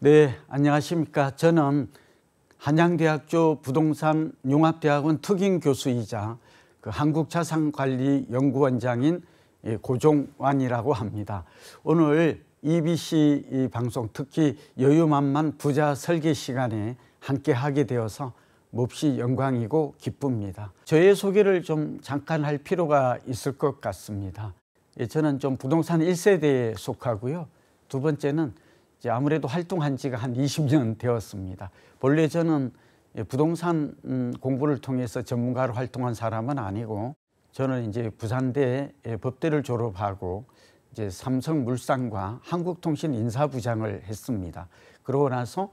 네, 안녕하십니까. 저는 한양대학교 부동산융합대학원 특임교수이자 한국자산관리연구원장인 고종환이라고 합니다. 오늘 EBC 방송, 특히 여유만만 부자 설계 시간에 함께 하게 되어서 몹시 영광이고 기쁩니다. 저의 소개를 좀 잠깐 할 필요가 있을 것 같습니다. 저는 좀 부동산 1세대에 속하고요. 두 번째는 아무래도 활동한 지가 한 20년 되었습니다. 본래 저는 부동산 공부를 통해서 전문가로 활동한 사람은 아니고, 저는 이제 부산대 법대를 졸업하고 이제 삼성물산과 한국통신 인사부장을 했습니다. 그러고 나서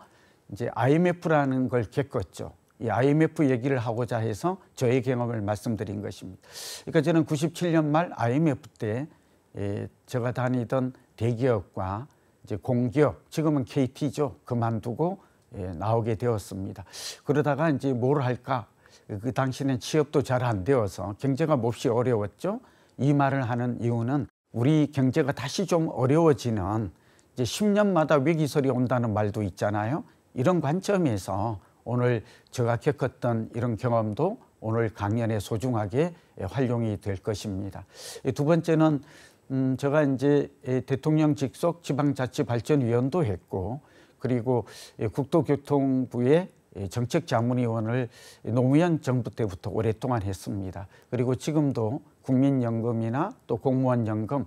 이제 IMF라는 걸 겪었죠. 이 IMF 얘기를 하고자 해서 저의 경험을 말씀드린 것입니다. 그러니까 저는 97년 말 IMF 때 제가 다니던 대기업과 이제 공기업, 지금은 KT죠. 그만두고 나오게 되었습니다. 그러다가 이제 뭘 할까? 그 당시에는 취업도 잘 안 되어서 경제가 몹시 어려웠죠. 이 말을 하는 이유는 우리 경제가 다시 좀 어려워지는, 이제 10년마다 위기설이 온다는 말도 있잖아요. 이런 관점에서 오늘 제가 겪었던 이런 경험도 오늘 강연에 소중하게 활용이 될 것입니다. 두 번째는 제가 이제 대통령 직속 지방자치발전위원도 했고, 그리고 국토교통부의 정책자문위원을 노무현 정부 때부터 오랫동안 했습니다. 그리고 지금도 국민연금이나 또 공무원연금,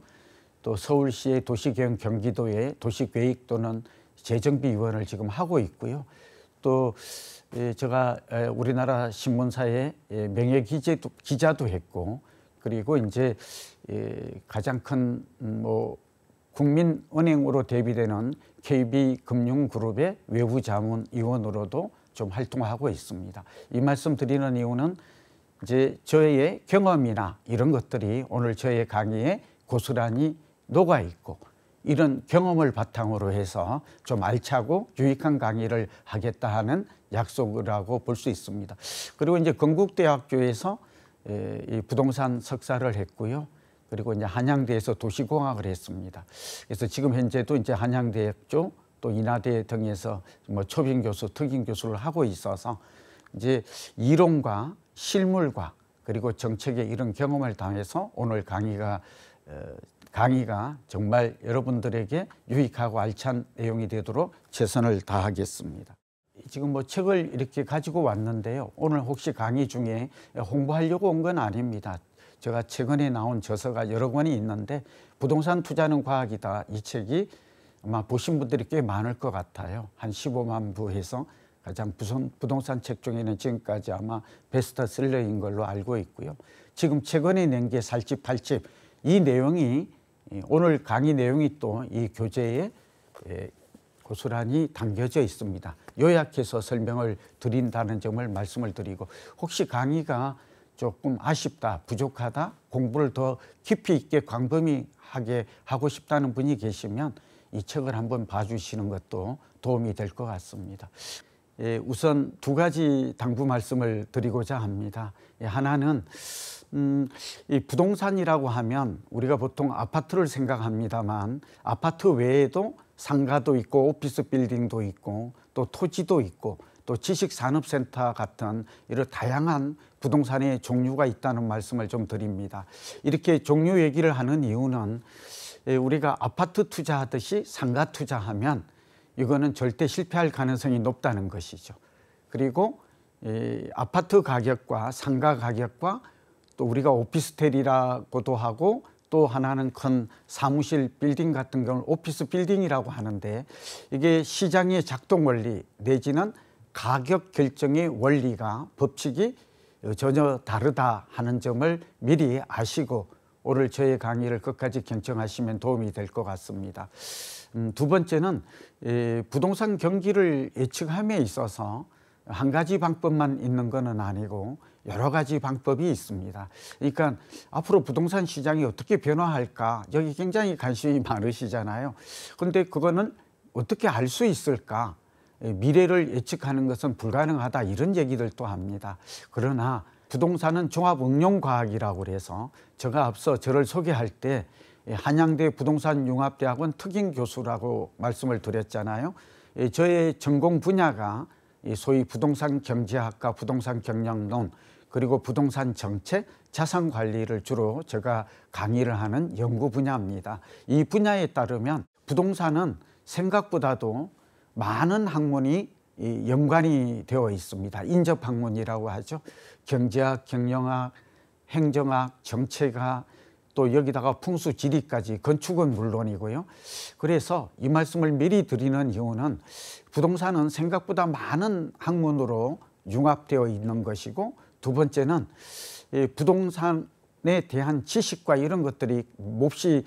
또 서울시의 도시계획, 경기도의 도시계획 또는 재정비위원을 지금 하고 있고요. 또 제가 우리나라 신문사의 명예기자도 했고, 그리고 이제 가장 큰 국민은행으로 대비되는 KB금융그룹의 외부자문위원으로도 좀 활동하고 있습니다. 이 말씀 드리는 이유는 이제 저의 경험이나 이런 것들이 오늘 저의 강의에 고스란히 녹아 있고, 이런 경험을 바탕으로 해서 좀 알차고 유익한 강의를 하겠다 하는 약속이라고 볼 수 있습니다. 그리고 이제 건국대학교에서 이 부동산 석사를 했고요. 그리고 이제 한양대에서 도시공학을 했습니다. 그래서 지금 현재도 이제 한양대학교 또 인하대 등에서 초빙 교수, 특임 교수를 하고 있어서 이제 이론과 실물과 그리고 정책의 이런 경험을 당해서 오늘 강의가 정말 여러분들에게 유익하고 알찬 내용이 되도록 최선을 다하겠습니다. 지금 책을 이렇게 가지고 왔는데요. 오늘 혹시 강의 중에 홍보하려고 온 건 아닙니다. 제가 최근에 나온 저서가 여러 권이 있는데, 부동산 투자는 과학이다. 이 책이 아마 보신 분들이 꽤 많을 것 같아요. 한 15만 부 해서 가장 부동산 책 중에는 지금까지 아마 베스트셀러인 걸로 알고 있고요. 지금 최근에 낸 게 4집, 8집. 이 내용이 오늘 강의 내용이 또 이 교재에 고스란히 담겨져 있습니다. 요약해서 설명을 드린다는 점을 말씀을 드리고, 혹시 강의가 조금 아쉽다, 부족하다, 공부를 더 깊이 있게 광범위하게 하고 싶다는 분이 계시면 이 책을 한번 봐주시는 것도 도움이 될 것 같습니다. 우선 두 가지 당부 말씀을 드리고자 합니다. 하나는 이 부동산이라고 하면 우리가 보통 아파트를 생각합니다만, 아파트 외에도 상가도 있고 오피스 빌딩도 있고 또 토지도 있고 또 지식산업센터 같은 이런 다양한 부동산의 종류가 있다는 말씀을 좀 드립니다. 이렇게 종류 얘기를 하는 이유는 우리가 아파트 투자하듯이 상가 투자하면 이거는 절대 실패할 가능성이 높다는 것이죠. 그리고 아파트 가격과 상가 가격과 또 우리가 오피스텔이라고도 하고, 또 하나는 큰 사무실 빌딩 같은 경우는 오피스 빌딩이라고 하는데, 이게 시장의 작동 원리 내지는 가격 결정의 원리가, 법칙이 전혀 다르다 하는 점을 미리 아시고 오늘 저의 강의를 끝까지 경청하시면 도움이 될 것 같습니다. 두 번째는 부동산 경기를 예측함에 있어서 한 가지 방법만 있는 것은 아니고 여러 가지 방법이 있습니다. 그러니까 앞으로 부동산 시장이 어떻게 변화할까, 여기 굉장히 관심이 많으시잖아요. 그런데 그거는 어떻게 알 수 있을까? 미래를 예측하는 것은 불가능하다, 이런 얘기들도 합니다. 그러나 부동산은 종합응용과학이라고 해서 제가 앞서 저를 소개할 때 한양대 부동산융합대학원 특임교수라고 말씀을 드렸잖아요. 저의 전공 분야가 소위 부동산 경제학과 부동산 경영론 그리고 부동산 정책, 자산 관리를 주로 제가 강의를 하는 연구 분야입니다. 이 분야에 따르면 부동산은 생각보다도 많은 학문이 연관이 되어 있습니다. 인접학문이라고 하죠. 경제학, 경영학, 행정학, 정책학, 또 여기다가 풍수지리까지, 건축은 물론이고요. 그래서 이 말씀을 미리 드리는 이유는 부동산은 생각보다 많은 학문으로 융합되어 있는 것이고, 두 번째는 부동산에 대한 지식과 이런 것들이 몹시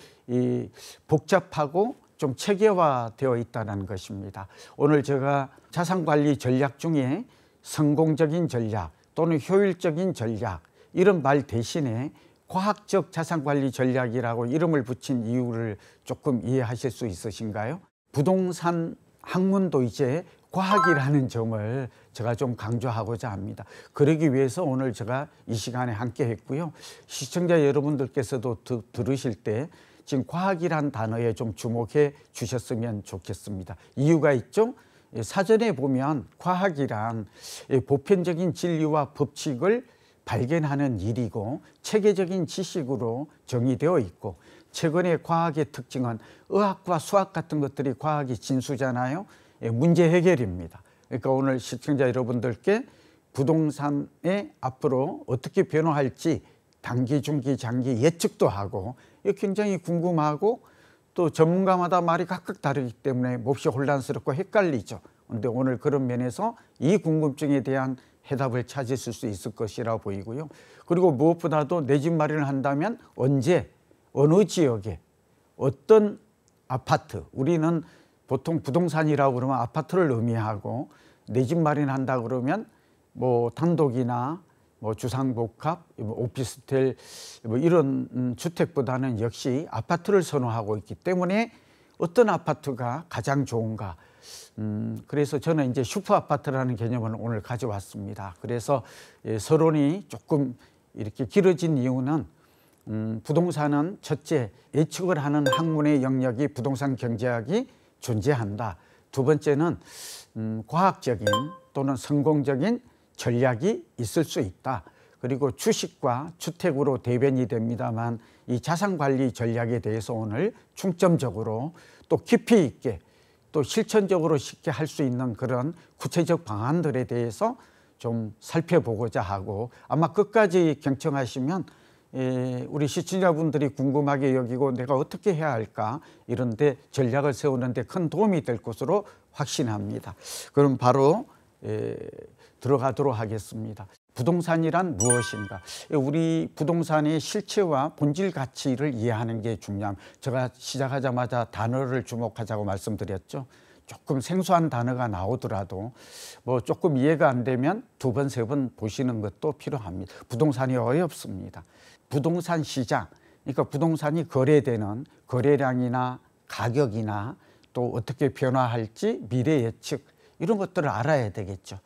복잡하고 좀 체계화되어 있다는 것입니다. 오늘 제가 자산관리 전략 중에 성공적인 전략 또는 효율적인 전략 이런 말 대신에 과학적 자산관리 전략이라고 이름을 붙인 이유를 조금 이해하실 수 있으신가요? 부동산 학문도 이제 과학이라는 점을 제가 좀 강조하고자 합니다. 그러기 위해서 오늘 제가 이 시간에 함께 했고요. 시청자 여러분들께서도 들으실 때 지금 과학이란 단어에 좀 주목해 주셨으면 좋겠습니다. 이유가 있죠? 사전에 보면 과학이란 보편적인 진리와 법칙을 발견하는 일이고 체계적인 지식으로 정의되어 있고, 최근의 과학의 특징은 의학과 수학 같은 것들이 과학의 진수잖아요. 문제 해결입니다. 그러니까 오늘 시청자 여러분들께 부동산에 앞으로 어떻게 변화할지 단기, 중기, 장기 예측도 하고 굉장히 궁금하고, 또 전문가마다 말이 각각 다르기 때문에 몹시 혼란스럽고 헷갈리죠. 그런데 오늘 그런 면에서 이 궁금증에 대한 해답을 찾으실 수 있을 것이라 보이고요. 그리고 무엇보다도 내 집 마련을 한다면 언제, 어느 지역에, 어떤 아파트, 우리는 보통 부동산이라고 그러면 아파트를 의미하고, 내 집 마련한다 그러면 뭐 단독이나 뭐 주상복합, 오피스텔 이런 주택보다는 역시 아파트를 선호하고 있기 때문에 어떤 아파트가 가장 좋은가. 그래서 저는 이제 슈퍼 아파트라는 개념을 오늘 가져왔습니다. 그래서 서론이 조금 이렇게 길어진 이유는 부동산은 첫째, 예측을 하는 학문의 영역이 부동산 경제학이 존재한다. 두 번째는 과학적인 또는 성공적인 전략이 있을 수 있다. 그리고 주식과 주택으로 대변이 됩니다만 이 자산관리 전략에 대해서 오늘 중점적으로 또 깊이 있게 또 실천적으로 쉽게 할 수 있는 그런 구체적 방안들에 대해서 좀 살펴보고자 하고, 아마 끝까지 경청하시면 우리 시청자분들이 궁금하게 여기고 내가 어떻게 해야 할까 이런데 전략을 세우는데 큰 도움이 될 것으로 확신합니다. 그럼 바로 들어가도록 하겠습니다. 부동산이란 무엇인가? 우리 부동산의 실체와 본질 가치를 이해하는 게 중요합니다. 제가 시작하자마자 단어를 주목하자고 말씀드렸죠. 조금 생소한 단어가 나오더라도 뭐 조금 이해가 안 되면 두 번, 세 번 보시는 것도 필요합니다. 부동산이 어렵습니다. 부동산 시장, 그러니까 부동산이 거래되는 거래량이나 가격이나 또 어떻게 변화할지 미래 예측 이런 것들을 알아야 되겠죠.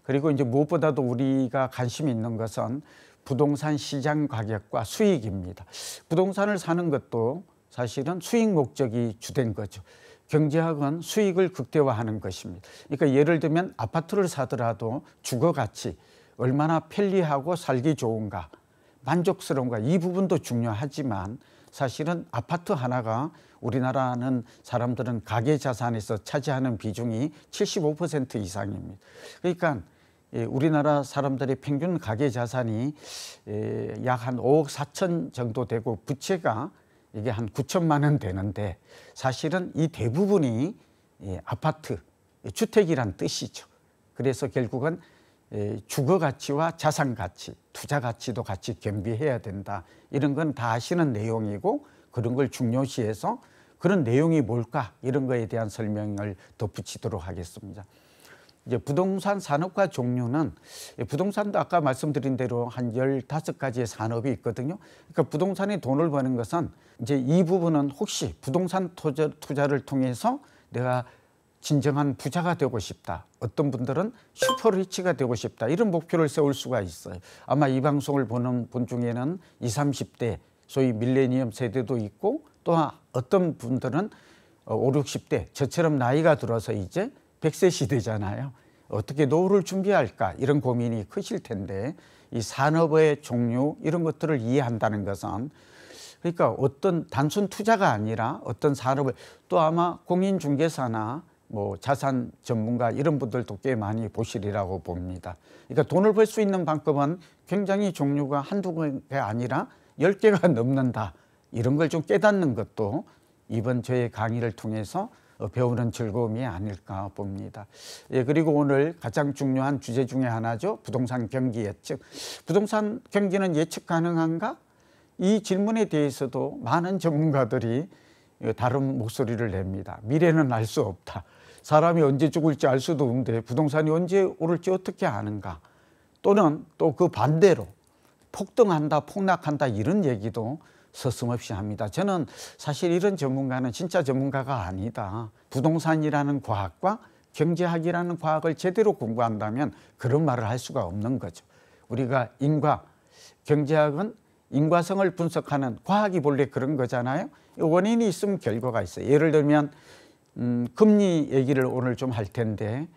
그리고 이제 무엇보다도 우리가 관심 있는 것은 부동산 시장 가격과 수익입니다. 부동산을 사는 것도 사실은 수익 목적이 주된 거죠. 경제학은 수익을 극대화하는 것입니다. 그러니까 예를 들면 아파트를 사더라도 주거 가치, 얼마나 편리하고 살기 좋은가, 만족스러운가, 이 부분도 중요하지만 사실은 아파트 하나가 우리나라는 사람들은 가계 자산에서 차지하는 비중이 75% 이상입니다. 그러니까 우리나라 사람들의 평균 가계 자산이 약 한 5억 4천 정도 되고 부채가 이게 한 9천만 원 되는데 사실은 이 대부분이 아파트, 주택이란 뜻이죠. 그래서 결국은 주거 가치와 자산 가치, 투자 가치도 같이 겸비해야 된다. 이런 건 다 아시는 내용이고 그런 걸 중요시해서 그런 내용이 뭘까 이런 거에 대한 설명을 덧붙이도록 하겠습니다. 이제 부동산 산업과 종류는 부동산도 아까 말씀드린 대로 한 15가지의 산업이 있거든요. 그러니까 부동산에 돈을 버는 것은 이제 이 부분은 혹시 부동산 투자를 통해서 내가 진정한 부자가 되고 싶다. 어떤 분들은 슈퍼리치가 되고 싶다. 이런 목표를 세울 수가 있어요. 아마 이 방송을 보는 분 중에는 20, 30대 소위 밀레니엄 세대도 있고 또 어떤 분들은 5, 60대 저처럼 나이가 들어서 이제 100세 시대잖아요. 어떻게 노후를 준비할까 이런 고민이 크실 텐데 이 산업의 종류 이런 것들을 이해한다는 것은 그러니까 어떤 단순 투자가 아니라 어떤 산업을 또 아마 공인중개사나 뭐 자산 전문가 이런 분들도 꽤 많이 보시리라고 봅니다. 그러니까 돈을 벌 수 있는 방법은 굉장히 종류가 한두 개가 아니라 10개가 넘는다. 이런 걸 좀 깨닫는 것도 이번 저의 강의를 통해서 배우는 즐거움이 아닐까 봅니다. 예, 그리고 오늘 가장 중요한 주제 중에 하나죠. 부동산 경기 예측. 부동산 경기는 예측 가능한가? 이 질문에 대해서도 많은 전문가들이 다른 목소리를 냅니다. 미래는 알 수 없다. 사람이 언제 죽을지 알 수도 없는데 부동산이 언제 오를지 어떻게 아는가? 또는 또 그 반대로 폭등한다, 폭락한다 이런 얘기도 서슴없이 합니다. 저는 사실 이런 전문가는 진짜 전문가가 아니다. 부동산이라는 과학과 경제학이라는 과학을 제대로 공부한다면 그런 말을 할 수가 없는 거죠. 우리가 경제학은 인과성을 분석하는 과학이 본래 그런 거잖아요. 원인이 있으면 결과가 있어요. 예를 들면 금리 얘기를 오늘 좀 할 텐데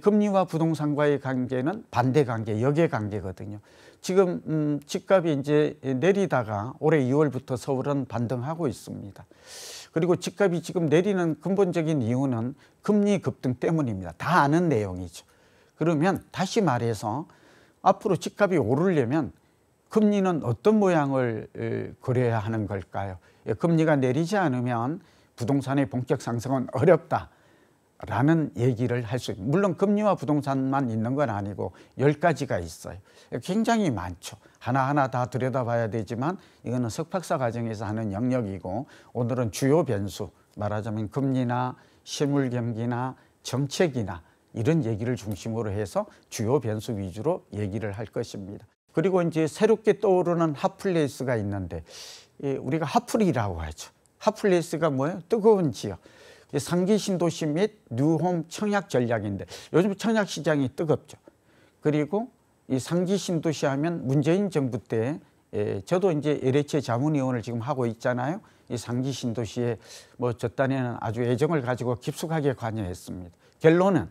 금리와 부동산과의 관계는 반대 관계, 역의 관계거든요. 지금 집값이 이제 내리다가 올해 2월부터 서울은 반등하고 있습니다. 그리고 집값이 지금 내리는 근본적인 이유는 금리 급등 때문입니다. 다 아는 내용이죠. 그러면 다시 말해서 앞으로 집값이 오르려면 금리는 어떤 모양을 그려야 하는 걸까요? 금리가 내리지 않으면 부동산의 본격 상승은 어렵다라는 얘기를 할 수 있습니다. 물론 금리와 부동산만 있는 건 아니고 10가지가 있어요. 굉장히 많죠. 하나하나 다 들여다봐야 되지만 이거는 석박사 과정에서 하는 영역이고 오늘은 주요 변수, 말하자면 금리나 실물 경기나 정책이나 이런 얘기를 중심으로 해서 주요 변수 위주로 얘기를 할 것입니다. 그리고 이제 새롭게 떠오르는 핫플레이스가 있는데 우리가 핫플이라고 하죠. 핫플레이스가 뭐예요? 뜨거운 지역. 상기 신도시 및 뉴홈 청약 전략인데 요즘 청약 시장이 뜨겁죠. 그리고 이 상기 신도시 하면 문재인 정부 때 저도 이제 LH 자문위원을 지금 하고 있잖아요. 이 상기 신도시에 뭐 저 딴에는 아주 애정을 가지고 깊숙하게 관여했습니다. 결론은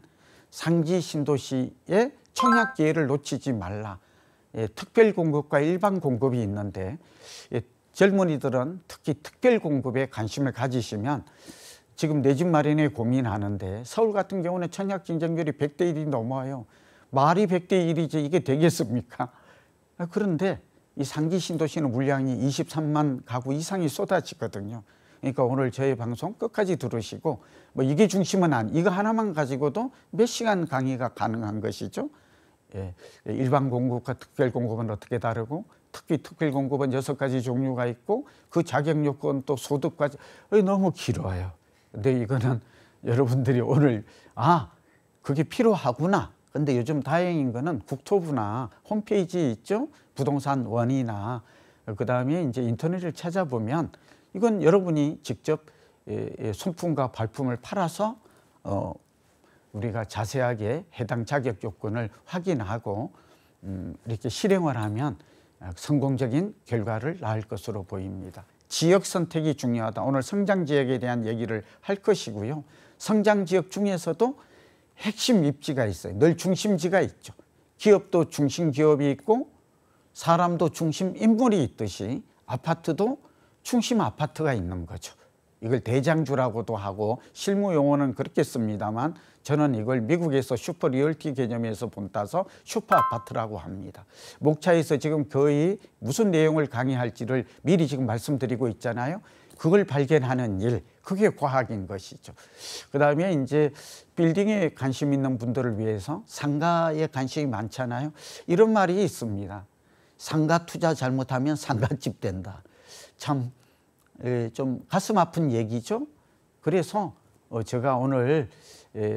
상기 신도시의 청약 기회를 놓치지 말라. 특별 공급과 일반 공급이 있는데 젊은이들은 특히 특별 공급에 관심을 가지시면 지금 내 집 마련에 고민하는데 서울 같은 경우는 청약竞争률이 100대 1이 넘어요. 말이 100대 1이지 이게 되겠습니까? 그런데 이 상기 신도시는 물량이 23만 가구 이상이 쏟아지거든요. 그러니까 오늘 저희 방송 끝까지 들으시고 뭐 이게 중심은 이거 하나만 가지고도 몇 시간 강의가 가능한 것이죠. 일반 공급과 특별 공급은 어떻게 다르고 특히 특별 공급은 6가지 종류가 있고 그 자격 요건 또 소득까지 너무 길어요. 근데 이거는 여러분들이 오늘 그게 필요하구나. 근데 요즘 다행인 거는 국토부나 홈페이지에 있죠. 부동산 원이나 그다음에 이제 인터넷을 찾아보면 이건 여러분이 직접 손품과 발품을 팔아서 우리가 자세하게 해당 자격 요건을 확인하고 이렇게 실행을 하면 성공적인 결과를 낳을 것으로 보입니다. 지역 선택이 중요하다. 오늘 성장 지역에 대한 얘기를 할 것이고요. 성장 지역 중에서도 핵심 입지가 있어요. 늘 중심지가 있죠. 기업도 중심 기업이 있고 사람도 중심 인물이 있듯이 아파트도 중심 아파트가 있는 거죠. 이걸 대장주라고도 하고 실무 용어는 그렇게 씁니다만 저는 이걸 미국에서 슈퍼 리얼티 개념에서 본따서 슈퍼 아파트라고 합니다. 목차에서 지금 거의 무슨 내용을 강의할지를 미리 지금 말씀드리고 있잖아요. 그걸 발견하는 일, 그게 과학인 것이죠. 그다음에 이제 빌딩에 관심 있는 분들을 위해서 상가에 관심이 많잖아요. 이런 말이 있습니다. 상가 투자 잘못하면 상가집 된다. 참 좀 가슴 아픈 얘기죠. 그래서 제가 오늘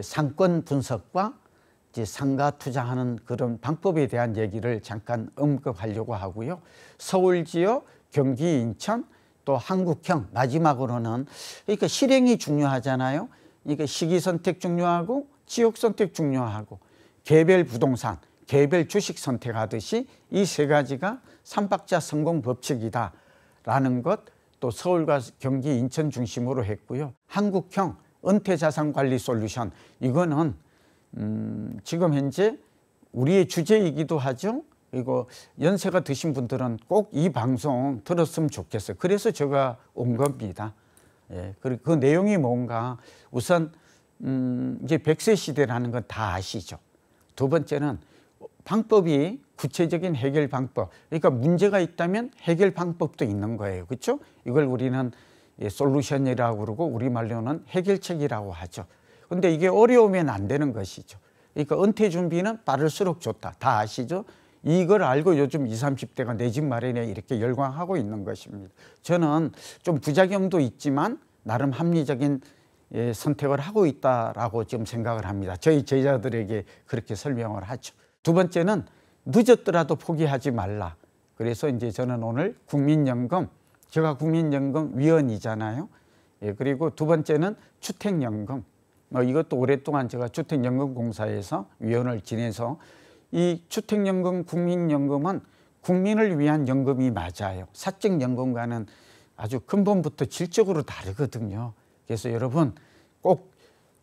상권 분석과 이제 상가 투자하는 그런 방법에 대한 얘기를 잠깐 언급하려고 하고요. 서울 지역, 경기, 인천, 또 한국형, 마지막으로는 그러니까 실행이 중요하잖아요. 그러니까 시기 선택 중요하고 지역 선택 중요하고 개별 부동산, 개별 주식 선택하듯이 이 세 가지가 삼박자 성공 법칙이다라는 것, 또 또 서울과 경기, 인천 중심으로 했고요. 한국형 은퇴자산관리 솔루션, 이거는 지금 현재 우리의 주제이기도 하죠. 이거 연세가 드신 분들은 꼭 이 방송 들었으면 좋겠어요. 그래서 제가 온 겁니다. 예, 그리고 그 내용이 뭔가, 우선 이제 100세 시대라는 건 다 아시죠. 두 번째는 방법이, 구체적인 해결 방법, 그러니까 문제가 있다면 해결 방법도 있는 거예요. 그렇죠? 이걸 우리는 솔루션이라고 그러고 우리말로는 해결책이라고 하죠. 근데 이게 어려우면 안 되는 것이죠. 그러니까 은퇴 준비는 빠를수록 좋다. 다 아시죠? 이걸 알고 요즘 20, 30대가 내 집 마련에 이렇게 열광하고 있는 것입니다. 저는 좀 부작용도 있지만 나름 합리적인 선택을 하고 있다라고 좀 생각을 합니다. 저희 제자들에게 그렇게 설명을 하죠. 두 번째는 늦었더라도 포기하지 말라. 그래서 이제 저는 오늘 국민연금, 제가 국민연금 위원이잖아요. 예, 그리고 두 번째는 주택연금. 이것도 오랫동안 제가 주택연금공사에서 위원을 지내서, 이 주택연금, 국민연금은 국민을 위한 연금이 맞아요. 사적연금과는 아주 근본부터 질적으로 다르거든요. 그래서 여러분 꼭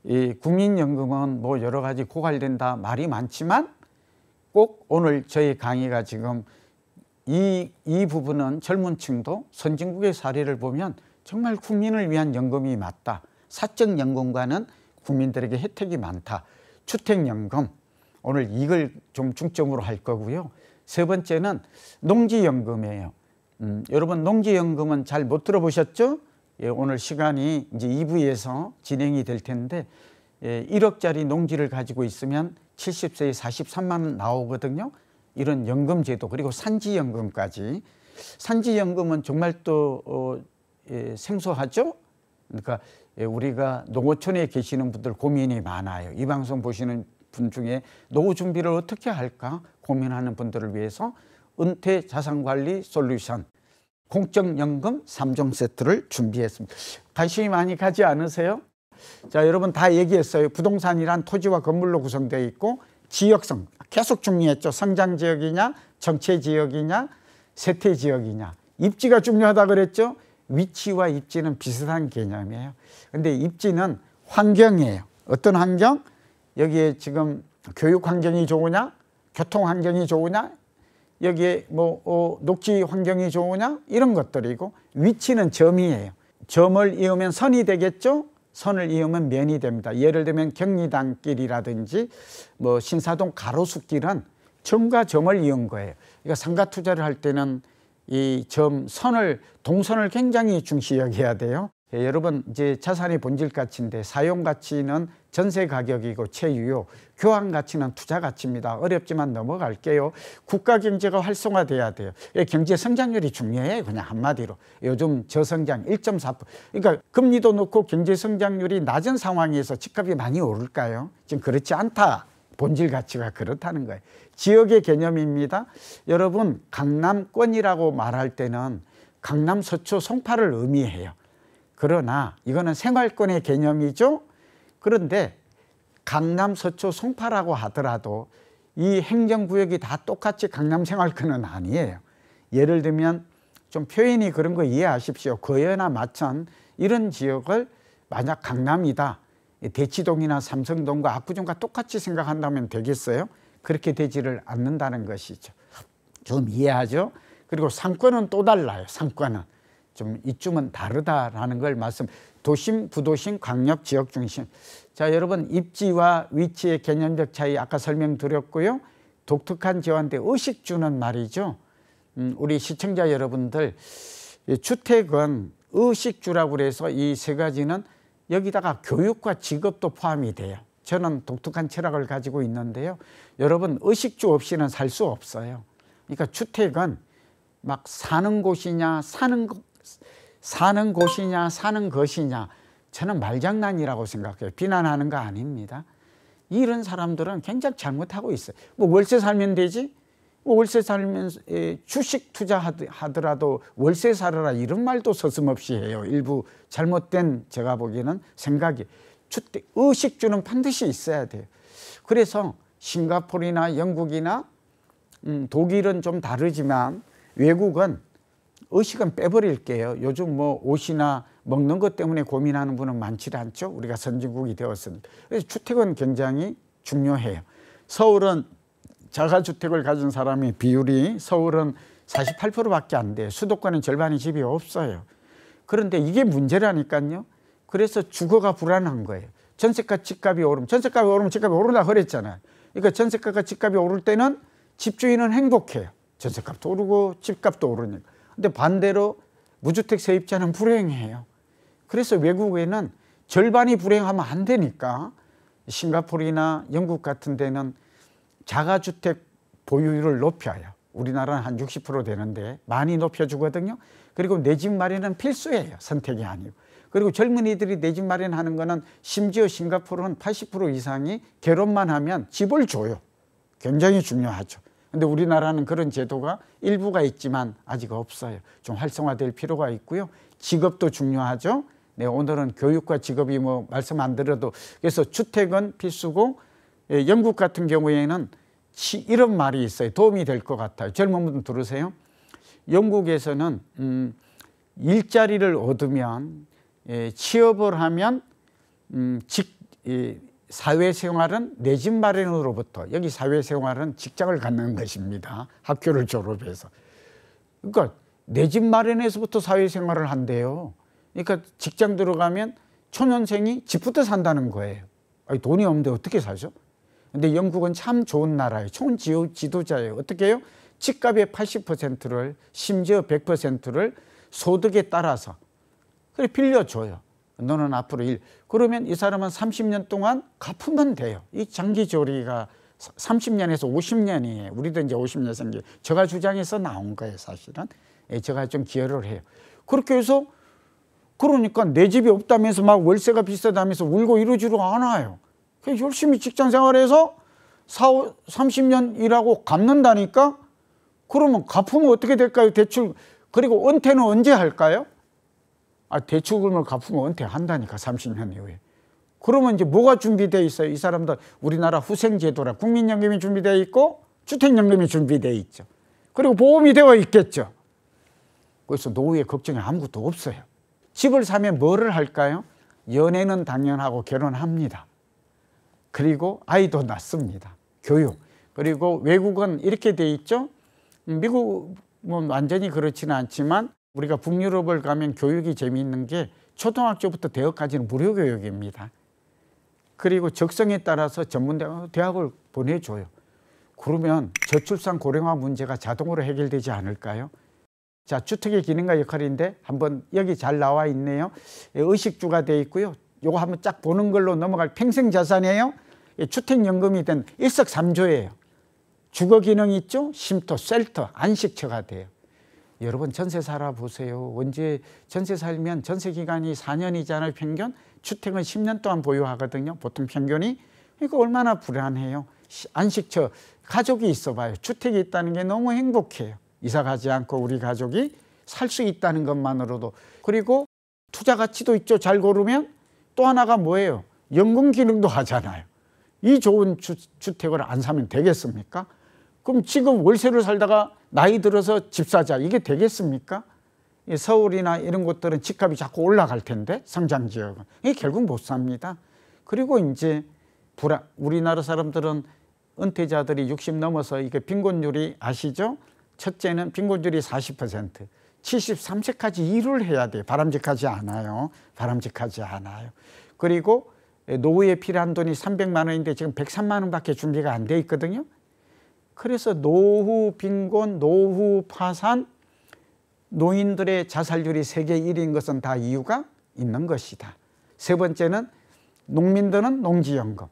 이 국민연금은 뭐 여러 가지 고갈된다 말이 많지만, 꼭 오늘 저희 강의가 지금 이 부분은 젊은 층도 선진국의 사례를 보면 정말 국민을 위한 연금이 맞다. 사적연금과는 국민들에게 혜택이 많다. 주택연금, 오늘 이걸 좀 중점으로 할 거고요. 세 번째는 농지연금이에요. 여러분 농지연금은 잘 못 들어보셨죠? 예, 오늘 시간이 이제 2부에서 진행이 될 텐데, 1억짜리 농지를 가지고 있으면 70세에 43만 원 나오거든요. 이런 연금제도, 그리고 산지연금까지. 산지연금은 정말 또 생소하죠? 그러니까 우리가 농어촌에 계시는 분들 고민이 많아요. 이 방송 보시는 분 중에 노후 준비를 어떻게 할까 고민하는 분들을 위해서 은퇴 자산관리 솔루션 공적연금 3종 세트를 준비했습니다. 관심이 많이 가지 않으세요? 자, 여러분 다 얘기했어요. 부동산이란 토지와 건물로 구성되어 있고, 지역성 계속 중요했죠. 성장지역이냐, 정체지역이냐, 세태지역이냐. 입지가 중요하다 그랬죠. 위치와 입지는 비슷한 개념이에요. 근데 입지는 환경이에요. 어떤 환경? 여기에 지금 교육 환경이 좋으냐, 교통 환경이 좋으냐, 여기에 뭐 녹지 환경이 좋으냐, 이런 것들이고, 위치는 점이에요. 점을 이으면 선이 되겠죠. 선을 이으면 면이 됩니다. 예를 들면 경리단길이라든지 뭐 신사동 가로수길은 점과 점을 이은 거예요. 그러니까 상가 투자를 할 때는 이 점, 선을, 동선을 굉장히 중시 여겨야 돼요. 예, 여러분 이제 자산의 본질 가치인데, 사용 가치는 전세 가격이고 채유요, 교환 가치는 투자 가치입니다. 어렵지만 넘어갈게요. 국가 경제가 활성화돼야 돼요. 예, 경제 성장률이 중요해요. 그냥 한마디로. 요즘 저성장 1.4%. 그러니까 금리도 높고 경제 성장률이 낮은 상황에서 집값이 많이 오를까요? 지금 그렇지 않다. 본질 가치가 그렇다는 거예요. 지역의 개념입니다. 여러분 강남권이라고 말할 때는 강남, 서초, 송파를 의미해요. 그러나 이거는 생활권의 개념이죠. 그런데 강남, 서초, 송파라고 하더라도 이 행정구역이 다 똑같이 강남 생활권은 아니에요. 예를 들면 좀 표현이 그런 거 이해하십시오. 거여나 마천 이런 지역을 만약 강남이다, 대치동이나 삼성동과 압구정과 똑같이 생각한다면 되겠어요? 그렇게 되지를 않는다는 것이죠. 좀 이해하죠? 그리고 상권은 또 달라요. 상권은 좀 이쯤은 다르다라는 걸 말씀. 도심, 부도심, 광역, 지역 중심. 자, 여러분 입지와 위치의 개념적 차이 아까 설명드렸고요. 독특한 지어한테 의식주는 말이죠. 우리 시청자 여러분들, 주택은 의식주라고 그래서 이 세 가지는 여기다가 교육과 직업도 포함이 돼요. 저는 독특한 철학을 가지고 있는데요. 여러분 의식주 없이는 살 수 없어요. 그러니까 주택은 막 사는 곳이냐, 사는 곳이냐, 사는 것이냐, 저는 말장난이라고 생각해요. 비난하는 거 아닙니다. 이런 사람들은 굉장히 잘못하고 있어요. 뭐 월세 살면 되지? 뭐 월세 살면 주식 투자하더라도 월세 살아라, 이런 말도 서슴없이 해요. 일부 잘못된, 제가 보기에는 생각이. 주택, 의식주는 반드시 있어야 돼요. 그래서 싱가포르나 영국이나 독일은 좀 다르지만 외국은 의식은 빼버릴게요. 요즘 뭐 옷이나 먹는 것 때문에 고민하는 분은 많지 않죠. 우리가 선진국이 되었으니까. 그래서 주택은 굉장히 중요해요. 서울은 자가주택을 가진 사람의 비율이 서울은 48%밖에 안 돼요. 수도권은 절반의 집이 없어요. 그런데 이게 문제라니까요. 그래서 주거가 불안한 거예요. 전세가 집값이 오르면 집값이 오른다 그랬잖아요. 그러니까 전세가가 집값이 오를 때는 집주인은 행복해요. 전세값도 오르고 집값도 오르니까. 근데 반대로 무주택 세입자는 불행해요. 그래서 외국에는 절반이 불행하면 안 되니까 싱가포르나 영국 같은 데는 자가주택 보유율을 높여요. 우리나라는 한 60% 되는데 많이 높여주거든요. 그리고 내 집 마련은 필수예요. 선택이 아니고. 그리고 젊은이들이 내 집 마련하는 거는 심지어 싱가포르는 80% 이상이 결혼만 하면 집을 줘요. 굉장히 중요하죠. 근데 우리나라는 그런 제도가 일부가 있지만 아직 없어요. 좀 활성화될 필요가 있고요. 직업도 중요하죠. 네, 오늘은 교육과 직업이 뭐 말씀 안 드려도 그래서 주택은 필수고 영국 같은 경우에는 이런 말이 있어요. 도움이 될 것 같아요. 젊은 분 들으세요. 영국에서는 일자리를 얻으면 취업을 하면 사회생활은 내 집 마련으로부터 여기 사회생활은 직장을 갖는 것입니다. 학교를 졸업해서. 그러니까 내 집 마련에서부터 사회생활을 한대요. 그러니까 직장 들어가면 초년생이 집부터 산다는 거예요. 아니, 돈이 없는데 어떻게 사죠? 근데 영국은 참 좋은 나라예요. 좋은 지도자예요. 어떻게 해요? 집값의 80%를 심지어 100%를 소득에 따라서 그래 빌려줘요. 너는 앞으로 그러면 이 사람은 30년 동안 갚으면 돼요. 이 장기조리가 30년에서 50년이에요. 우리도 이제 50년 생겨. 제가 주장해서 나온 거예요, 사실은. 제가 좀 기여를 해요. 그렇게 해서 그러니까 내 집이 없다면서 막 월세가 비싸다면서 울고 이러지를 않아요. 그래서 열심히 직장 생활해서 30년 일하고 갚는다니까? 그러면 갚으면 어떻게 될까요? 대출. 그리고 은퇴는 언제 할까요? 대출금을 갚으면 은퇴한다니까 30년 이후에. 그러면 이제 뭐가 준비되어 있어요? 이 사람들 우리나라 후생제도라 국민연금이 준비되어 있고 주택연금이 준비되어 있죠. 그리고 보험이 되어 있겠죠. 그래서 노후에 걱정이 아무것도 없어요. 집을 사면 뭐를 할까요? 연애는 당연하고 결혼합니다. 그리고 아이도 낳습니다. 교육. 그리고 외국은 이렇게 돼 있죠. 미국은 완전히 그렇지는 않지만 우리가 북유럽을 가면 교육이 재미있는 게 초등학교부터 대학까지는 무료 교육입니다. 그리고 적성에 따라서 전문대학을 보내줘요. 그러면 저출산 고령화 문제가 자동으로 해결되지 않을까요? 자, 주택의 기능과 역할인데 한번 여기 잘 나와 있네요. 의식주가 되어 있고요. 요거 한번 쫙 보는 걸로 넘어갈 평생 자산이에요. 주택연금이 일석삼조예요. 주거 기능 있죠? 쉼터, 쉘터, 안식처가 돼요. 여러분 전세 살아보세요. 언제 전세 살면 전세 기간이 4년이잖아요. 평균. 주택은 10년 동안 보유하거든요. 보통 평균이. 그러니까 얼마나 불안해요. 안식처, 가족이 있어봐요. 주택이 있다는 게 너무 행복해요. 이사 가지 않고 우리 가족이 살 수 있다는 것만으로도. 그리고 투자 가치도 있죠. 잘 고르면. 또 하나가 뭐예요? 연금 기능도 하잖아요. 이 좋은 주택을 안 사면 되겠습니까? 그럼 지금 월세를 살다가 나이 들어서 집 사자, 이게 되겠습니까? 서울이나 이런 곳들은 집값이 자꾸 올라갈 텐데, 성장 지역은. 이게 결국 못 삽니다. 그리고 이제 우리나라 사람들은 은퇴자들이 60 넘어서 이게 빈곤율이 아시죠? 첫째는 빈곤율이 40%, 73세까지 일을 해야 돼요. 바람직하지 않아요. 바람직하지 않아요. 그리고 노후에 필요한 돈이 300만 원인데 지금 103만 원밖에 준비가 안 돼 있거든요. 그래서 노후 빈곤, 노후 파산, 노인들의 자살률이 세계 1위인 것은 다 이유가 있는 것이다. 세 번째는 농민들은 농지연금,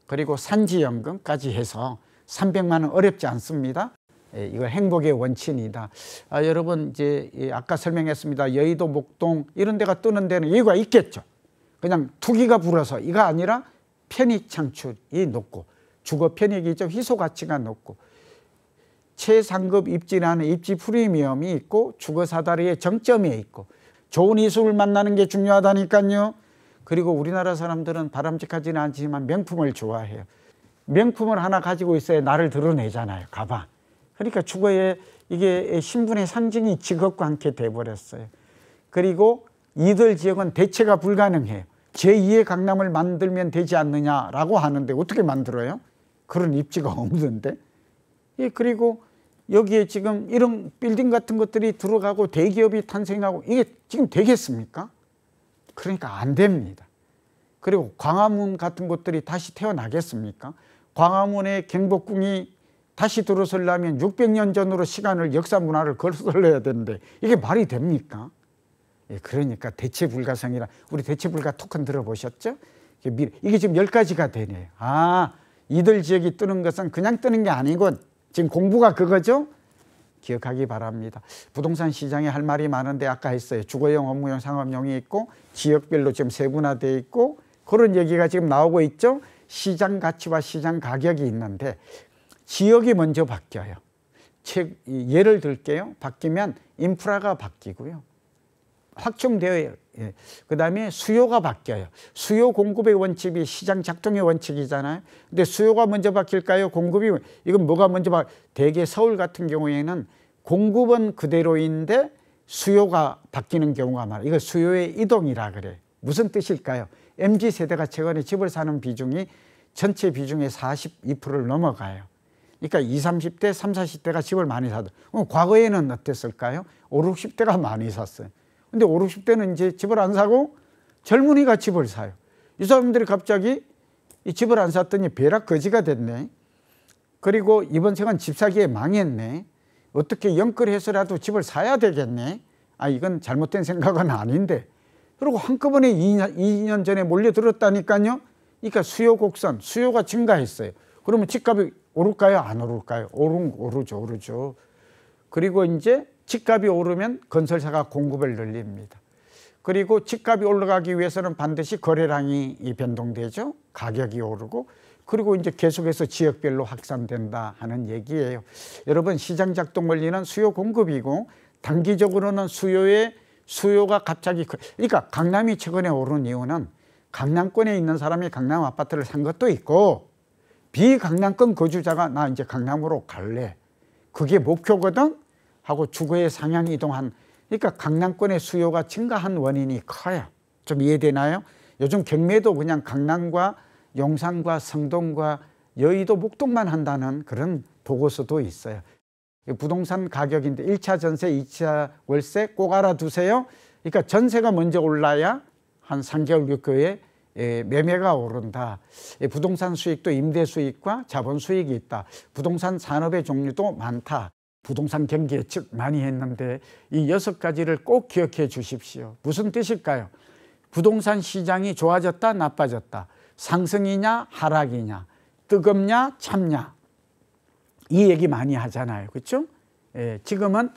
그리고 산지연금까지 해서 300만 원 어렵지 않습니다. 이거 행복의 원천이다. 여러분 이제 아까 설명했습니다. 여의도, 목동 이런 데가 뜨는 데는 이유가 있겠죠. 그냥 투기가 불어서 이거 아니라 편익 창출이 높고 주거 편익이죠. 희소 가치가 높고 최상급 입지라는 입지 프리미엄이 있고 주거 사다리의 정점에 있고 좋은 이수를 만나는 게 중요하다니까요. 그리고 우리나라 사람들은 바람직하지는 않지만 명품을 좋아해요. 명품을 하나 가지고 있어야 나를 드러내잖아요. 가방. 그러니까 주거에 이게 신분의 상징이 직업과 함께 돼버렸어요. 그리고 이들 지역은 대체가 불가능해요. 제2의 강남을 만들면 되지 않느냐라고 하는데 어떻게 만들어요? 그런 입지가 없는데. 예, 그리고 여기에 지금 이런 빌딩 같은 것들이 들어가고 대기업이 탄생하고 이게 지금 되겠습니까? 그러니까 안 됩니다. 그리고 광화문 같은 것들이 다시 태어나겠습니까? 광화문의 경복궁이 다시 들어서려면 600년 전으로 시간을 역사 문화를 거슬러야 되는데 이게 말이 됩니까? 예, 그러니까 대체 불가성이라. 우리 대체 불가 토큰 들어보셨죠? 이게 지금 10가지가 되네요. 아, 이들 지역이 뜨는 것은 그냥 뜨는 게 아니고 지금 공부가 그거죠? 기억하기 바랍니다. 부동산 시장에 할 말이 많은데 아까 했어요. 주거용, 업무용, 상업용이 있고 지역별로 지금 세분화되어 있고 그런 얘기가 지금 나오고 있죠. 시장 가치와 시장 가격이 있는데 지역이 먼저 바뀌어요. 예를 들게요. 바뀌면 인프라가 바뀌고요. 확충되어요. 예. 그 다음에 수요가 바뀌어요. 수요 공급의 원칙이 시장 작동의 원칙이잖아요. 근데 수요가 먼저 바뀔까요? 공급이, 이건 뭐가 먼저 대개 서울 같은 경우에는 공급은 그대로인데 수요가 바뀌는 경우가 많아요. 이거 수요의 이동이라 그래. 무슨 뜻일까요? MZ세대가 최근에 집을 사는 비중이 전체 비중의 42%를 넘어가요. 그러니까 20, 30대, 30, 40대가 집을 많이 사도. 과거에는 어땠을까요? 5, 60대가 많이 샀어요. 근데 5, 60대는 이제 집을 안 사고 젊은이가 집을 사요. 이 사람들이 갑자기 이 집을 안 샀더니 벼락 거지가 됐네. 그리고 이번 생은 집 사기에 망했네. 어떻게 영끌해서라도 집을 사야 되겠네. 아, 이건 잘못된 생각은 아닌데. 그리고 한꺼번에 2년 전에 몰려들었다니까요. 그러니까 수요 곡선, 수요가 증가했어요. 그러면 집값이 오를까요? 안 오를까요? 오르죠. 그리고 이제 집값이 오르면 건설사가 공급을 늘립니다. 그리고 집값이 올라가기 위해서는 반드시 거래량이 변동되죠. 가격이 오르고. 그리고 이제 계속해서 지역별로 확산된다 하는 얘기예요. 여러분, 시장 작동 원리는 수요 공급이고 단기적으로는 수요가 갑자기, 그러니까 강남이 최근에 오른 이유는 강남권에 있는 사람이 강남 아파트를 산 것도 있고 비강남권 거주자가 나 이제 강남으로 갈래. 그게 목표거든 하고 주거의 상향 이동한, 그러니까 강남권의 수요가 증가한 원인이 커요. 좀 이해되나요? 요즘 경매도 그냥 강남과 용산과 성동과 여의도 목동만 한다는 그런 보고서도 있어요. 부동산 가격인데 1차 전세, 2차 월세 꼭 알아두세요. 그러니까 전세가 먼저 올라야 한 3개월 후에 매매가 오른다. 부동산 수익도 임대 수익과 자본 수익이 있다. 부동산 산업의 종류도 많다. 부동산 경기 예측 많이 했는데 이 6가지를 꼭 기억해 주십시오. 무슨 뜻일까요? 부동산 시장이 좋아졌다, 나빠졌다. 상승이냐, 하락이냐, 뜨겁냐, 찹냐. 이 얘기 많이 하잖아요. 그렇죠? 예, 지금은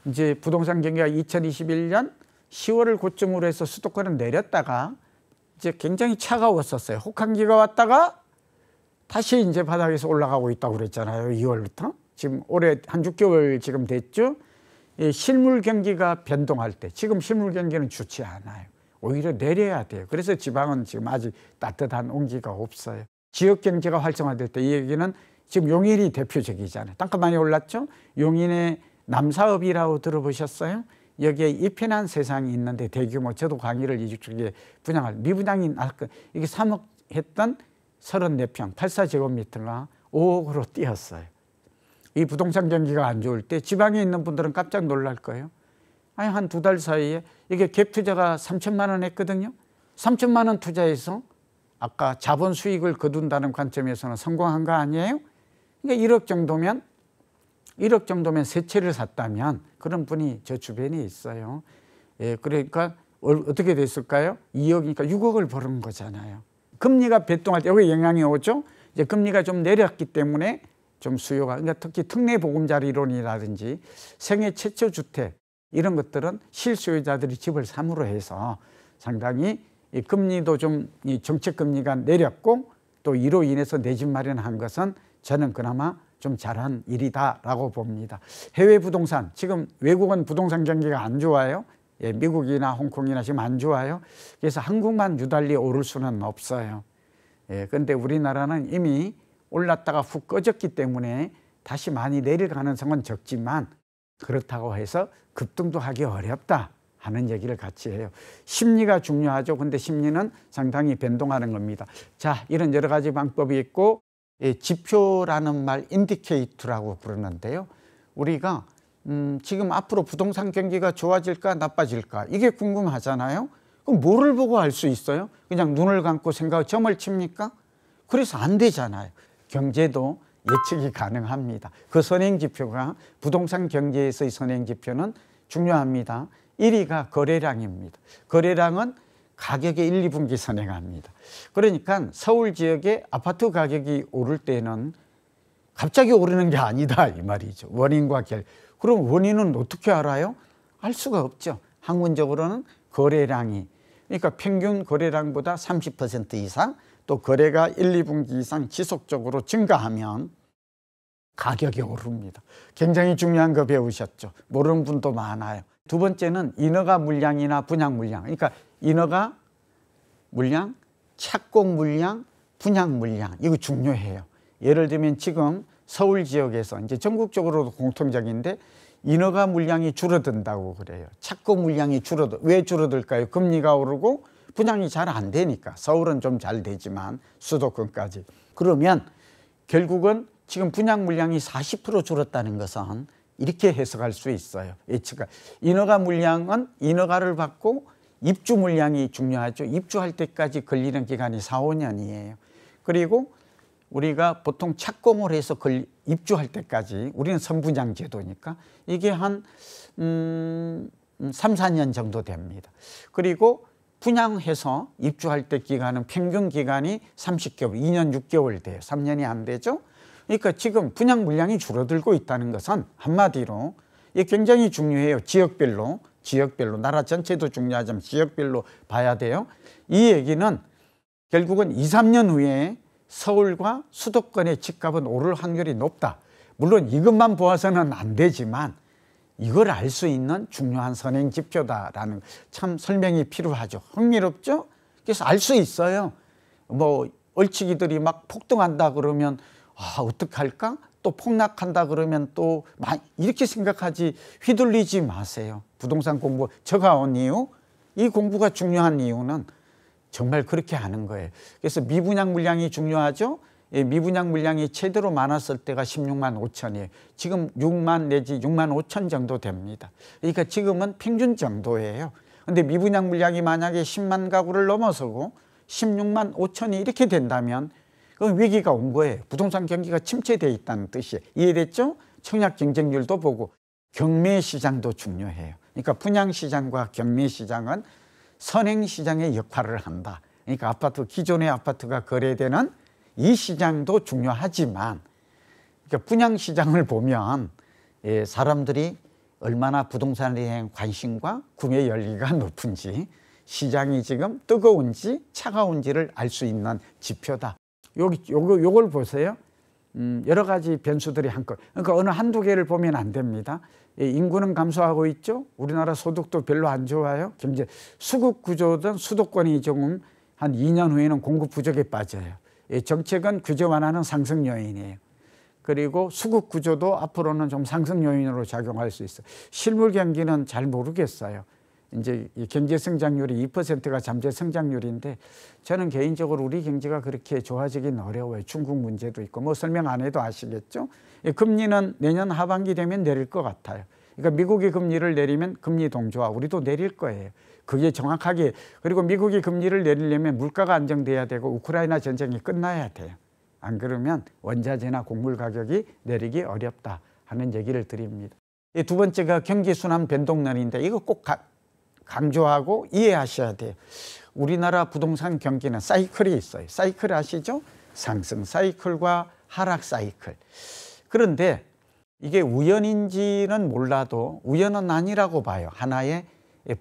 이제 부동산 경기가 2021년 10월을 고점으로 해서 수도권은 내렸다가 이제 굉장히 차가웠었어요. 혹한기가 왔다가 다시 이제 바닥에서 올라가고 있다고 그랬잖아요. 2월부터. 지금 올해 한 6개월 지금 됐죠. 이 실물 경기가 변동할 때 지금 실물 경기는 좋지 않아요. 오히려 내려야 돼요. 그래서 지방은 지금 아직 따뜻한 온기가 없어요. 지역 경제가 활성화될 때 이 얘기는 지금 용인이 대표적이잖아요. 땅값 많이 올랐죠. 용인의 남사업이라고 들어보셨어요? 여기에 이편한 세상이 있는데 대규모 저도 강의를 이쪽에 분양할 미분양이 이게 3억 했던 34평 84제곱미터가 5억으로 뛰었어요. 이 부동산 경기가 안 좋을 때 지방에 있는 분들은 깜짝 놀랄 거예요. 아니, 한 2달 사이에 이게 갭 투자가 3천만 원 했거든요. 3천만 원 투자해서 아까 자본 수익을 거둔다는 관점에서는 성공한 거 아니에요? 그러니까 1억 정도면 세 채를 샀다면 그런 분이 저 주변에 있어요. 예, 그러니까 어떻게 됐을까요? 2억이니까 6억을 벌은 거잖아요. 금리가 변동할 때 여기 영향이 오죠. 이제 금리가 좀 내렸기 때문에 좀 수요가, 그러니까 특히 특례 보금자리 이론이라든지 생애 최초 주택 이런 것들은 실수요자들이 집을 삼으로 해서 상당히 이 금리도 좀 이 정책 금리가 내렸고 또 이로 인해서 내 집 마련한 것은 저는 그나마 좀 잘한 일이다라고 봅니다. 해외 부동산, 지금 외국은 부동산 경기가 안 좋아요. 예, 미국이나 홍콩이나 지금 안 좋아요. 그래서 한국만 유달리 오를 수는 없어요. 예, 그런데 우리나라는 이미 올랐다가 훅 꺼졌기 때문에 다시 많이 내릴 가능성은 적지만 그렇다고 해서 급등도 하기 어렵다 하는 얘기를 같이 해요. 심리가 중요하죠. 근데 심리는 상당히 변동하는 겁니다. 자, 이런 여러 가지 방법이 있고, 지표라는 말 인디케이터라고 부르는데요. 우리가 지금 앞으로 부동산 경기가 좋아질까 나빠질까 이게 궁금하잖아요. 그럼 뭐를 보고 알 수 있어요? 그냥 눈을 감고 점을 칩니까? 그래서 안 되잖아요. 경제도 예측이 가능합니다. 그 선행지표가 부동산 경제에서의 선행지표는 중요합니다. 1위가 거래량입니다. 거래량은 가격의 1, 2분기 선행합니다. 그러니까 서울 지역의 아파트 가격이 오를 때는 갑자기 오르는 게 아니다 이 말이죠. 원인과 그럼 원인은 어떻게 알아요? 알 수가 없죠. 학문적으로는 거래량이, 그러니까 평균 거래량보다 30% 이상 또 거래가 1, 2분기 이상 지속적으로 증가하면 가격이 오릅니다. 굉장히 중요한 거 배우셨죠. 모르는 분도 많아요. 두 번째는 인허가 물량이나 분양 물량. 그러니까 인허가 물량, 착공 물량, 분양 물량 이거 중요해요. 예를 들면 지금 서울 지역에서 이제 전국적으로도 공통적인데 인허가 물량이 줄어든다고 그래요. 착공 물량이 왜 줄어들까요? 금리가 오르고 분양이 잘 안 되니까. 서울은 좀 잘 되지만 수도권까지. 그러면 결국은 지금 분양 물량이 40% 줄었다는 것은 이렇게 해석할 수 있어요. 예측가. 인허가 물량은 인허가를 받고 입주 물량이 중요하죠. 입주할 때까지 걸리는 기간이 4, 5년이에요. 그리고 우리가 보통 착공을 해서 입주할 때까지 우리는 선분양 제도니까 이게 한 3, 4년 정도 됩니다. 그리고 분양해서 입주할 때 기간은 평균 기간이 30개월, 2년 6개월 돼요. 3년이 안 되죠. 그러니까 지금 분양 물량이 줄어들고 있다는 것은 한마디로 이게 굉장히 중요해요. 지역별로 나라 전체도 중요하지만 지역별로 봐야 돼요. 이 얘기는 결국은 2, 3년 후에 서울과 수도권의 집값은 오를 확률이 높다. 물론 이것만 보아서는 안 되지만 이걸 알 수 있는 중요한 선행 지표다라는 참 설명이 필요하죠. 흥미롭죠? 그래서 알 수 있어요. 뭐 얼치기들이 막 폭등한다 그러면 어떡할까? 또 폭락한다 그러면 또 이렇게 생각하지 휘둘리지 마세요. 부동산 공부 제가 온 이유, 이 공부가 중요한 이유는 정말 그렇게 하는 거예요. 그래서 미분양 물량이 중요하죠. 미분양 물량이 최대로 많았을 때가 16만 5천이에요. 지금 6만 내지 6만 5천 정도 됩니다. 그러니까 지금은 평균 정도예요. 근데 미분양 물량이 만약에 10만 가구를 넘어서고 16만 5천이 이렇게 된다면 그건 위기가 온 거예요. 부동산 경기가 침체되어 있다는 뜻이에요. 이해됐죠? 청약 경쟁률도 보고 경매 시장도 중요해요. 그러니까 분양 시장과 경매 시장은 선행 시장의 역할을 한다. 그러니까 기존의 아파트가 거래되는 이 시장도 중요하지만, 그러니까 분양 시장을 보면 사람들이 얼마나 부동산에 대한 관심과 구매 열기가 높은지, 시장이 지금 뜨거운지 차가운지를 알 수 있는 지표다. 요걸 보세요. 여러 가지 변수들이 그러니까 어느 한두 개를 보면 안 됩니다. 인구는 감소하고 있죠. 우리나라 소득도 별로 안 좋아요. 경제 수급 구조든 수도권이 조금 한 2년 후에는 공급 부족에 빠져요. 정책은 규제 완화는 상승 요인이에요. 그리고 수급 구조도 앞으로는 좀 상승 요인으로 작용할 수 있어요. 실물 경기는 잘 모르겠어요. 이제 경제 성장률이 2%가 잠재 성장률인데 저는 개인적으로 우리 경제가 그렇게 좋아지긴 어려워요. 중국 문제도 있고 뭐 설명 안 해도 아시겠죠. 금리는 내년 하반기 되면 내릴 것 같아요. 그러니까 미국이 금리를 내리면 금리 동조화 우리도 내릴 거예요. 그게 정확하게. 그리고 미국이 금리를 내리려면 물가가 안정돼야 되고 우크라이나 전쟁이 끝나야 돼요. 안 그러면 원자재나 곡물 가격이 내리기 어렵다 하는 얘기를 드립니다. 두 번째가 경기순환 변동론인데 이거 꼭 강조하고 이해하셔야 돼요. 우리나라 부동산 경기는 사이클이 있어요. 사이클 아시죠? 상승 사이클과 하락 사이클. 그런데 이게 우연인지는 몰라도 우연은 아니라고 봐요. 하나의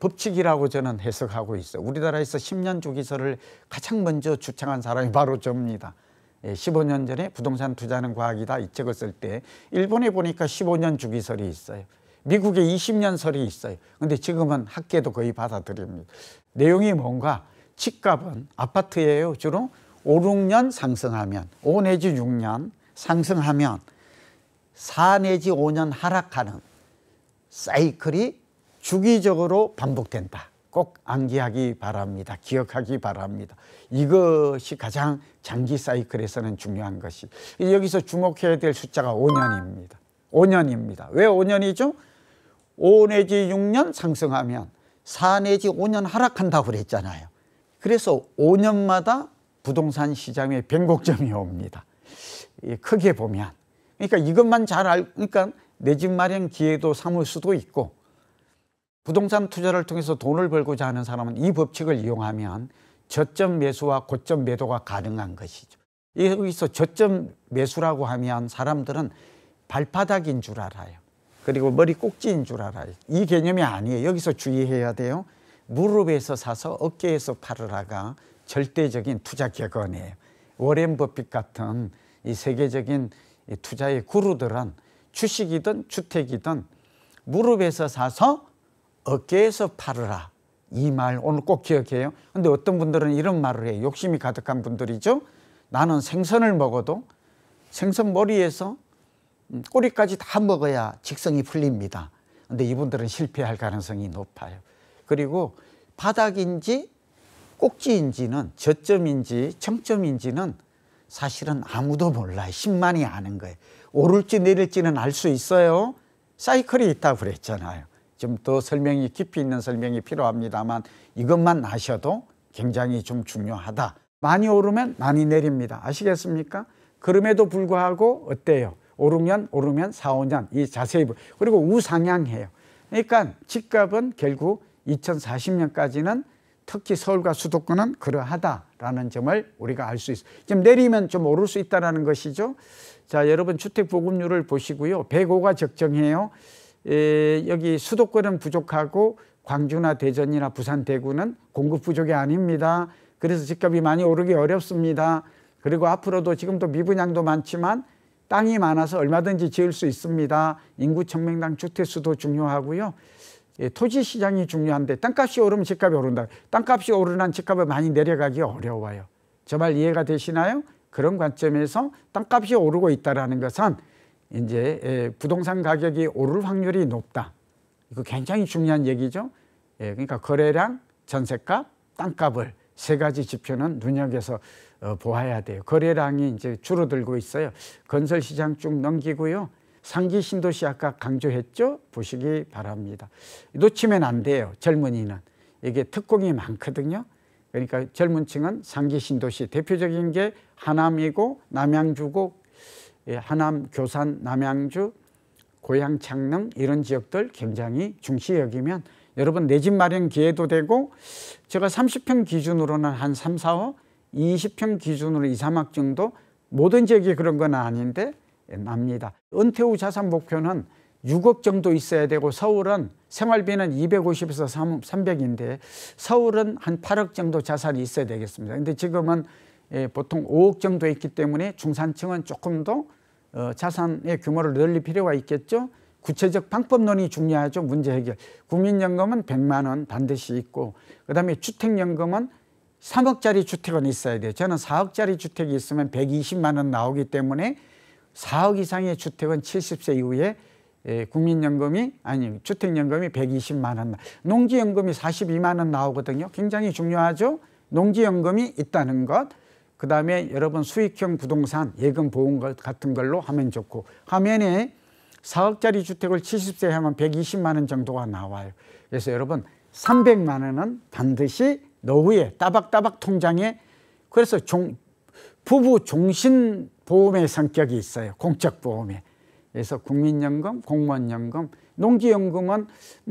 법칙이라고 저는 해석하고 있어요. 우리나라에서 10년 주기설을 가장 먼저 주창한 사람이 바로 저입니다. 15년 전에 부동산 투자는 과학이다 이 책을 쓸 때 일본에 보니까 15년 주기설이 있어요. 미국에 20년설이 있어요. 근데 지금은 학계도 거의 받아들입니다. 내용이 뭔가 집값은 아파트예요. 주로 5, 6년 상승하면 5 내지 6년 상승하면 4 내지 5년 하락하는 사이클이 주기적으로 반복된다. 꼭 암기하기 바랍니다. 기억하기 바랍니다. 이것이 가장 장기 사이클에서는 중요한 것이. 여기서 주목해야 될 숫자가 5년입니다. 5년입니다. 왜 5년이죠? 5 내지 6년 상승하면 4 내지 5년 하락한다고 그랬잖아요. 그래서 5년마다 부동산 시장에 변곡점이 옵니다. 크게 보면. 그러니까 이것만 잘 알고, 그러니까 내 집 마련 기회도 삼을 수도 있고, 부동산 투자를 통해서 돈을 벌고자 하는 사람은 이 법칙을 이용하면 저점 매수와 고점 매도가 가능한 것이죠. 여기서 저점 매수라고 하면 사람들은 발바닥인 줄 알아요. 그리고 머리 꼭지인 줄 알아요. 이 개념이 아니에요. 여기서 주의해야 돼요. 무릎에서 사서 어깨에서 팔으라가 절대적인 투자 격언이에요. 워렌 버핏 같은 이 세계적인 투자의 구루들은 주식이든 주택이든 무릎에서 사서 어깨에서 팔으라. 이 말 오늘 꼭 기억해요. 근데 어떤 분들은 이런 말을 해요. 욕심이 가득한 분들이죠. 나는 생선을 먹어도 생선 머리에서 꼬리까지 다 먹어야 직성이 풀립니다. 근데 이분들은 실패할 가능성이 높아요. 그리고 바닥인지 꼭지인지는, 저점인지 청점인지는 사실은 아무도 몰라요. 신만이 아는 거예요. 오를지 내릴지는 알 수 있어요. 사이클이 있다고 그랬잖아요. 좀 더 설명이 깊이 있는 설명이 필요합니다만 이것만 아셔도 굉장히 좀 중요하다. 많이 오르면 많이 내립니다. 아시겠습니까? 그럼에도 불구하고 어때요? 오르면 4, 5년 이 자세히 그리고 우상향해요. 그러니까 집값은 결국 2040년까지는 특히 서울과 수도권은 그러하다라는 점을 우리가 알 수 있어요. 지금 내리면 좀 오를 수 있다는 것이죠. 자, 여러분 주택 보급률을 보시고요. 105가 적정해요. 여기 수도권은 부족하고 광주나 대전이나 부산, 대구는 공급 부족이 아닙니다. 그래서 집값이 많이 오르기 어렵습니다. 그리고 앞으로도 지금도 미분양도 많지만 땅이 많아서 얼마든지 지을 수 있습니다. 인구 1000명당 주택수도 중요하고요. 토지 시장이 중요한데 땅값이 오르면 집값이 오른다. 땅값이 오르면 집값이 많이 내려가기 어려워요. 저 말 이해가 되시나요? 그런 관점에서 땅값이 오르고 있다는 것은 이제 부동산 가격이 오를 확률이 높다. 이거 굉장히 중요한 얘기죠. 그러니까 거래량, 전세값, 땅값을 세 가지 지표는 눈여겨서 보아야 돼요. 거래량이 이제 줄어들고 있어요. 건설 시장 쭉 넘기고요. 상기 신도시 아까 강조했죠? 보시기 바랍니다. 놓치면 안 돼요. 젊은이는. 이게 특공이 많거든요. 그러니까 젊은 층은 상기 신도시. 대표적인 게 하남이고 남양주고, 하남, 교산, 남양주, 고양, 창릉 이런 지역들 굉장히 중시 여기면 여러분 내 집 마련 기회도 되고, 제가 30평 기준으로는 한 3, 4호, 20평 기준으로 2, 3억 정도, 모든 지역이 그런 건 아닌데 납니다. 은퇴 후 자산 목표는 6억 정도 있어야 되고, 서울은 생활비는 250에서 300인데 서울은 한 8억 정도 자산이 있어야 되겠습니다. 근데 지금은 보통 5억 정도 있기 때문에 중산층은 조금 더 자산의 규모를 늘릴 필요가 있겠죠. 구체적 방법론이 중요하죠. 문제 해결. 국민연금은 100만 원 반드시 있고, 그다음에 주택연금은 3억짜리 주택은 있어야 돼요. 저는 4억짜리 주택이 있으면 120만 원 나오기 때문에 4억 이상의 주택은 70세 이후에 국민연금이 아니 주택연금이 120만 원, 농지연금이 42만 원 나오거든요. 굉장히 중요하죠. 농지연금이 있다는 것. 그다음에 여러분 수익형 부동산 예금 보험 같은 걸로 하면 좋고, 화면에 4억짜리 주택을 70세 하면 120만 원 정도가 나와요. 그래서 여러분 300만 원은 반드시 노후에 따박따박 통장에, 그래서 부부 종신보험의 성격이 있어요. 공적보험에. 그래서 국민연금, 공무원연금, 농지연금은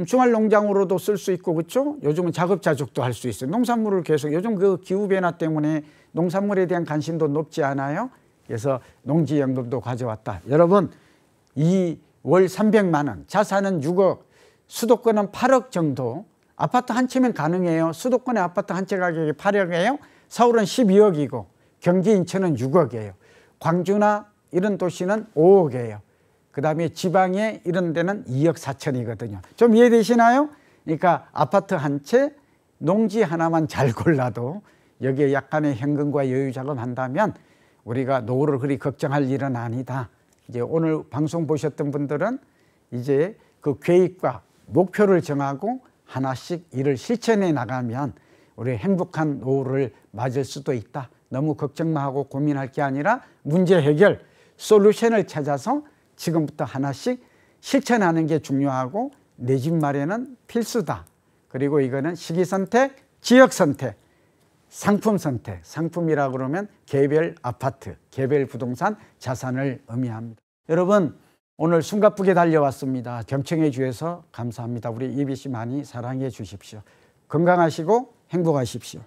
주말농장으로도 쓸 수 있고, 그렇죠? 요즘은 작업자족도 할 수 있어요. 농산물을 계속, 요즘 그 기후변화 때문에 농산물에 대한 관심도 높지 않아요. 그래서 농지연금도 가져왔다. 여러분 이 월 300만 원, 자산은 6억, 수도권은 8억 정도, 아파트 한 채면 가능해요. 수도권의 아파트 한 채 가격이 8억이에요. 서울은 12억이고 경기 인천은 6억이에요. 광주나 이런 도시는 5억이에요. 그 다음에 지방에 이런 데는 2억 4천이거든요. 좀 이해되시나요? 그러니까 아파트 한 채, 농지 하나만 잘 골라도 여기에 약간의 현금과 여유 자금한다면 우리가 노후를 그리 걱정할 일은 아니다. 이제 오늘 방송 보셨던 분들은 이제 그 계획과 목표를 정하고 하나씩 이를 실천해 나가면 우리 행복한 노후를 맞을 수도 있다. 너무 걱정만 하고 고민할 게 아니라 문제 해결, 솔루션을 찾아서 지금부터 하나씩 실천하는 게 중요하고 내 집 마련은 필수다. 그리고 이거는 시기 선택, 지역 선택, 상품 선택. 상품이라고 그러면 개별 아파트, 개별 부동산 자산을 의미합니다. 여러분, 오늘 숨가쁘게 달려왔습니다. 경청해 주셔서 감사합니다. 우리 EBC 많이 사랑해 주십시오. 건강하시고 행복하십시오.